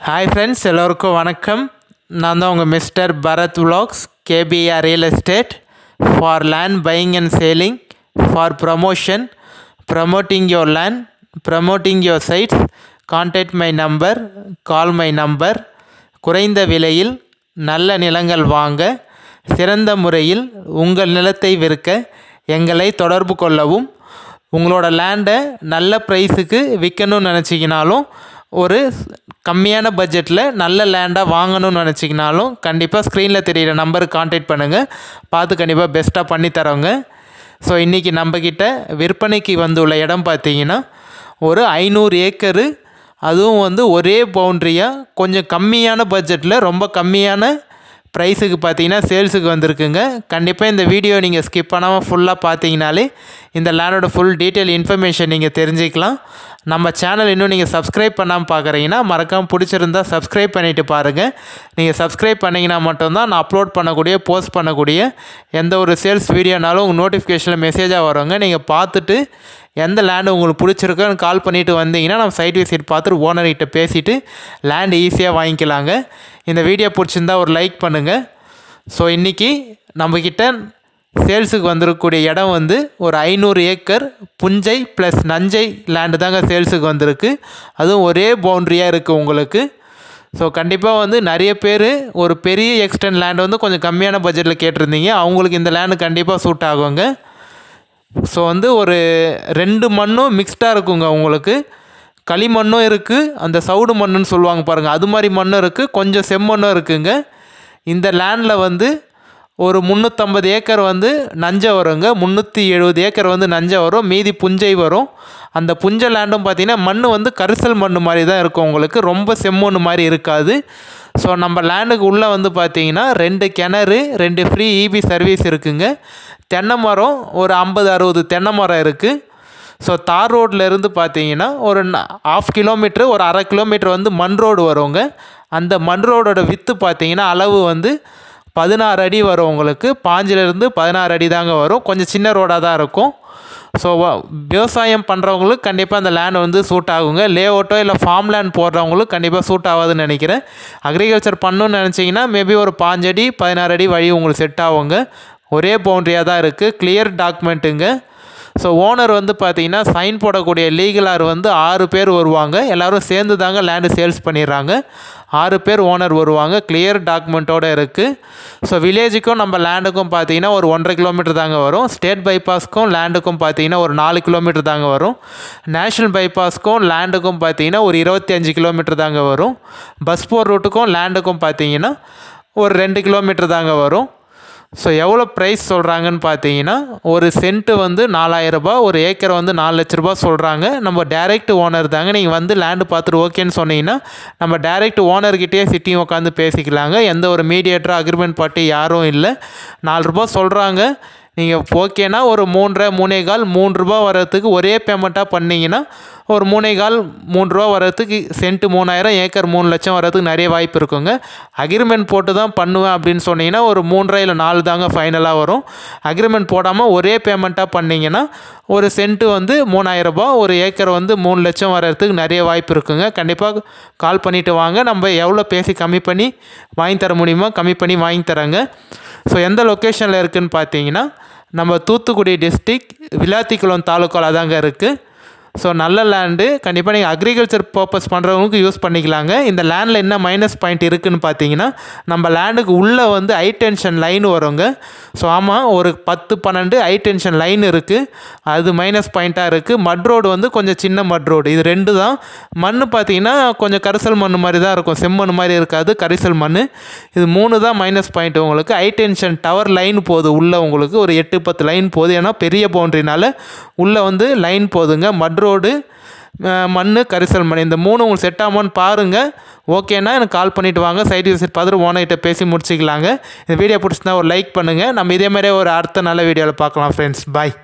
Hi friends, எல்லோருக்கும் வணக்கம். நான் தான் உங்கள் மிஸ்டர் பரத் விலாக்ஸ், KPR real estate for land buying and selling, for promotion, promoting your land, promoting your sites. Contact my number, call my number. குறைந்த விலையில் நல்ல நிலங்கள் வாங்க, சிறந்த முறையில் உங்கள் நிலத்தை விற்க எங்களை தொடர்பு கொள்ளவும். உங்களோட லேண்டை நல்ல ப்ரைஸுக்கு விற்கணும்னு நினச்சிங்கனாலும், ஒரு கம்மியான பட்ஜெட்டில் நல்ல லேண்டாக வாங்கணும்னு நினச்சிங்கனாலும் கண்டிப்பாக ஸ்க்ரீனில் தெரிகிற நம்பருக்கு கான்டாக்ட் பண்ணுங்கள். பார்த்து கண்டிப்பாக பெஸ்ட்டாக பண்ணித்தரோங்க. ஸோ இன்றைக்கி நம்மக்கிட்ட விற்பனைக்கு வந்துள்ள இடம் பார்த்திங்கன்னா ஒரு 500 ஏக்கரு, அதுவும் ஒரே பவுண்ட்ரியாக கொஞ்சம் கம்மியான பட்ஜெட்டில் ரொம்ப கம்மியான ப்ரைஸுக்கு பார்த்தீங்கன்னா சேல்ஸுக்கு வந்திருக்குங்க. கண்டிப்பாக இந்த வீடியோ நீங்கள் ஸ்கிப் பண்ணாமல் ஃபுல்லாக பார்த்தீங்கனாலே இந்த லேண்டோட ஃபுல் டீட்டெயில் இன்ஃபர்மேஷன் நீங்கள் தெரிஞ்சுக்கலாம். நம்ம சேனல் இன்னும் நீங்கள் சப்ஸ்கிரைப் பண்ணாமல் பார்க்குறீங்கன்னா மறக்காமல் பிடிச்சிருந்தா சப்ஸ்கிரைப் பண்ணிவிட்டு பாருங்கள். நீங்கள் சப்ஸ்கிரைப் பண்ணிங்கன்னா மட்டும்தான் நான் அப்லோட் பண்ணக்கூடிய, போஸ்ட் பண்ணக்கூடிய எந்த ஒரு சேல்ஸ் வீடியோனாலும் உங்கள் நோட்டிஃபிகேஷனில் மெசேஜாக வருவாங்க. நீங்கள் பார்த்துட்டு எந்த லேண்டு உங்களுக்கு பிடிச்சிருக்கோன்னு கால் பண்ணிவிட்டு வந்தீங்கன்னா நம்ம சைட் விசிட் பார்த்துட்டு ஓனர்கிட்ட பேசிவிட்டு லேண்டு ஈஸியாக வாங்கிக்கலாங்க. இந்த வீடியோ பிடிச்சிருந்தா ஒரு லைக் பண்ணுங்கள். ஸோ இன்றைக்கி நம்மக்கிட்ட சேல்ஸுக்கு வந்திருக்கக்கூடிய இடம் ஒரு 500 ஏக்கர் புஞ்சை ப்ளஸ் நஞ்சை லேண்டு தாங்க சேல்ஸுக்கு வந்திருக்கு. அதுவும் ஒரே பவுண்ட்ரியாக இருக்குது உங்களுக்கு. ஸோ கண்டிப்பாக நிறைய பேர் ஒரு பெரிய எக்ஸ்டென்ட் லேண்டு கொஞ்சம் கம்மியான பட்ஜெட்டில் கேட்டிருந்தீங்க. அவங்களுக்கு இந்த லேண்டு கண்டிப்பாக சூட் ஆகுங்க. ஸோ ஒரு 2 மண்ணும் மிக்ஸ்டாக இருக்குங்க. உங்களுக்கு களிமண்ணும் இருக்குது, அந்த சவுடு மண்ணுன்னு சொல்லுவாங்க பாருங்கள், அது மாதிரி மண்ணும் இருக்குது, கொஞ்சம் செம்மண்ணும் இருக்குங்க. இந்த லேண்டில் ஒரு 350 ஏக்கர் நஞ்சை வருங்க, 370 ஏக்கர் நஞ்சை வரும், மீதி புஞ்சை வரும். அந்த புஞ்சை லேண்டும் பார்த்திங்கன்னா மண் கரிசல் மண் மாதிரி தான் இருக்கும் உங்களுக்கு, ரொம்ப செம்மண் மாதிரி இருக்காது. ஸோ நம்ம லேண்டுக்கு உள்ளே பார்த்திங்கன்னா 2 கிணறு, 2 ஃப்ரீ இபி சர்வீஸ் இருக்குங்க. தென்னை மரம் ஒரு 50-60 தென்னை மரம் இருக்குது. ஸோ தார் ரோட்லேருந்து பார்த்தீங்கன்னா ஒரு 1/2 கிலோமீட்ரு, ஒரு 1/2 கிலோமீட்டர் மண் ரோடு வருங்க. அந்த மண் ரோடோட வித்து பார்த்தீங்கன்னா அளவு 16 அடி வரும் உங்களுக்கு. 5லேருந்து 16 அடி தாங்க வரும். கொஞ்சம் சின்ன ரோடாக தான் இருக்கும். ஸோ விவசாயம் பண்ணுறவங்களுக்கு கண்டிப்பாக அந்த லேண்ட் சூட் ஆகுங்க. லேஅவுட்டோ இல்லை ஃபார்ம் லேண்ட் போடுறவங்களுக்கு கண்டிப்பாக சூட் ஆகாதுன்னு நினைக்கிறேன். அக்ரிகல்ச்சர் பண்ணணுன்னு நினச்சிங்கன்னா மேபி ஒரு 5 அடி 16 அடி வழி உங்களுக்கு செட் ஆகுங்க. ஒரே பவுண்ட்ரியாக தான் இருக்குது, கிளியர் டாக்குமெண்ட்டுங்க. ஸோ ஓனர் பார்த்தீங்கன்னா சைன் போடக்கூடிய லீகலார் 6 பேர் வருவாங்க. எல்லோரும் சேர்ந்து தாங்க லேண்டு சேல்ஸ் பண்ணிடுறாங்க. 6 பேர் ஓனர் வருவாங்க, கிளியர் டாக்குமெண்ட்டோடு இருக்குது. ஸோ வில்லேஜுக்கும் நம்ம லேண்டுக்கும் பார்த்தீங்கன்னா ஒரு 1.5 கிலோமீட்டர் தாங்க வரும். ஸ்டேட் பைபாஸ்க்கும் லேண்டுக்கும் பார்த்தீங்கன்னா ஒரு 4 கிலோமீட்டர் தாங்க வரும். நேஷ்னல் பைபாஸ்க்கும் லேண்டுக்கும் பார்த்தீங்கன்னா ஒரு 25 கிலோமீட்டர் தாங்க வரும். பஸ் போர் ரூட்டுக்கும் லேண்டுக்கும் பார்த்தீங்கன்னா ஒரு 2 கிலோமீட்டர் தாங்க வரும். ஸோ எவ்வளோ ப்ரைஸ் சொல்கிறாங்கன்னு பார்த்தீங்கன்னா ஒரு சென்ட்டு 4000 ரூபா, ஒரு ஏக்கர் 4 லட்ச ரூபா சொல்கிறாங்க. நம்ம டைரெக்ட் ஓனர் தாங்க. நீங்கள் லேண்டு பார்த்துட்டு ஓகேன்னு சொன்னீங்கன்னா நம்ம டைரெக்ட் ஓனர்கிட்டே சிட்டியும் உட்காந்து பேசிக்கலாங்க. எந்த ஒரு மீடியேட்டர் அக்ரிமெண்ட் பார்ட்டி யாரும் இல்லை. 4 ரூபா சொல்கிறாங்க. நீங்கள் ஓகேனா ஒரு 3.5 ரூபா வரத்துக்கு ஒரே பேமெண்ட்டாக பண்ணிங்கன்னா ஒரு 3 ரூபா வரத்துக்கு சென்ட்டு 3000, ஏக்கர் 3 லட்சம் வரதுக்கு நிறைய வாய்ப்பு இருக்குங்க. அக்ரிமெண்ட் போட்டு தான் பண்ணுவேன் அப்படின்னு சொன்னீங்கன்னா ஒரு 3.5 இல்லை 4 தாங்க ஃபைனலாக வரும். அக்ரிமெண்ட் போடாமல் ஒரே பேமெண்ட்டாக பண்ணிங்கன்னா ஒரு சென்ட்டு 3000 ரூபா, ஒரு ஏக்கர் 3 லட்சம் வரதுக்கு நிறைய வாய்ப்பு இருக்குங்க. கண்டிப்பாக கால் பண்ணிவிட்டு வாங்க. நம்ம எவ்வளோ பேசி கம்மி பண்ணி வாங்கி தர முடியுமோ கம்மி பண்ணி வாங்கி தரேங்க. ஸோ எந்த லொக்கேஷனில் இருக்குதுன்னு பார்த்தீங்கன்னா நம்ம தூத்துக்குடி டிஸ்ட்ரிக் விளாத்திக்குளம் தாலுக்காவில் தாங்க இருக்குது. ஸோ நல்ல லேண்டு, கண்டிப்பாக நீங்கள் அக்ரிகல்ச்சர் பர்பஸ் பண்ணுறவங்களுக்கு யூஸ் பண்ணிக்கலாங்க. இந்த லேண்டில் என்ன மைனஸ் பாயிண்ட் இருக்குதுன்னு பார்த்தீங்கன்னா நம்ம லேண்டுக்கு உள்ளே ஹை டென்ஷன் லைன் வருங்க. ஸோ ஆமாம், ஒரு 10-12 ஹை டென்ஷன் லைன் இருக்குது. அது மைனஸ் பாயிண்ட்டாக இருக்குது. மட் ரோடு கொஞ்சம் சின்ன மட் ரோடு, இது 2 தான். மண் பார்த்தீங்கன்னா கொஞ்சம் கரிசல் மண் மாதிரி தான் இருக்கும், செம்மண் மாதிரி இருக்காது, கரிசல் மண். இது 3 தான் மைனஸ் பாயிண்ட் உங்களுக்கு. ஹை டென்ஷன் டவர் லைன் போகுது உள்ளே உங்களுக்கு, ஒரு 8-10 லைன் போகுது. ஏன்னா பெரிய பவுண்ட்ரினால உள்ளே லைன் போகுதுங்க. மட் ரோடு, மண், கரிசல் மண், இந்த 3 உங்களுக்கு செட் ஆகுமான்னு பாருங்கள். ஓகேன்னா எனக்கு கால் பண்ணிவிட்டு வாங்க. சைட் விசிட் பார்த்துட்டு ஓனர்கிட்ட பேசி முடிச்சிக்கலாங்க. இந்த வீடியோ பிடிச்சிருந்தா ஒரு லைக் பண்ணுங்கள். நம்ம இதே மாதிரியே ஒரு அடுத்த நல்ல வீடியோவில் பார்க்கலாம் ஃப்ரெண்ட்ஸ். பாய்.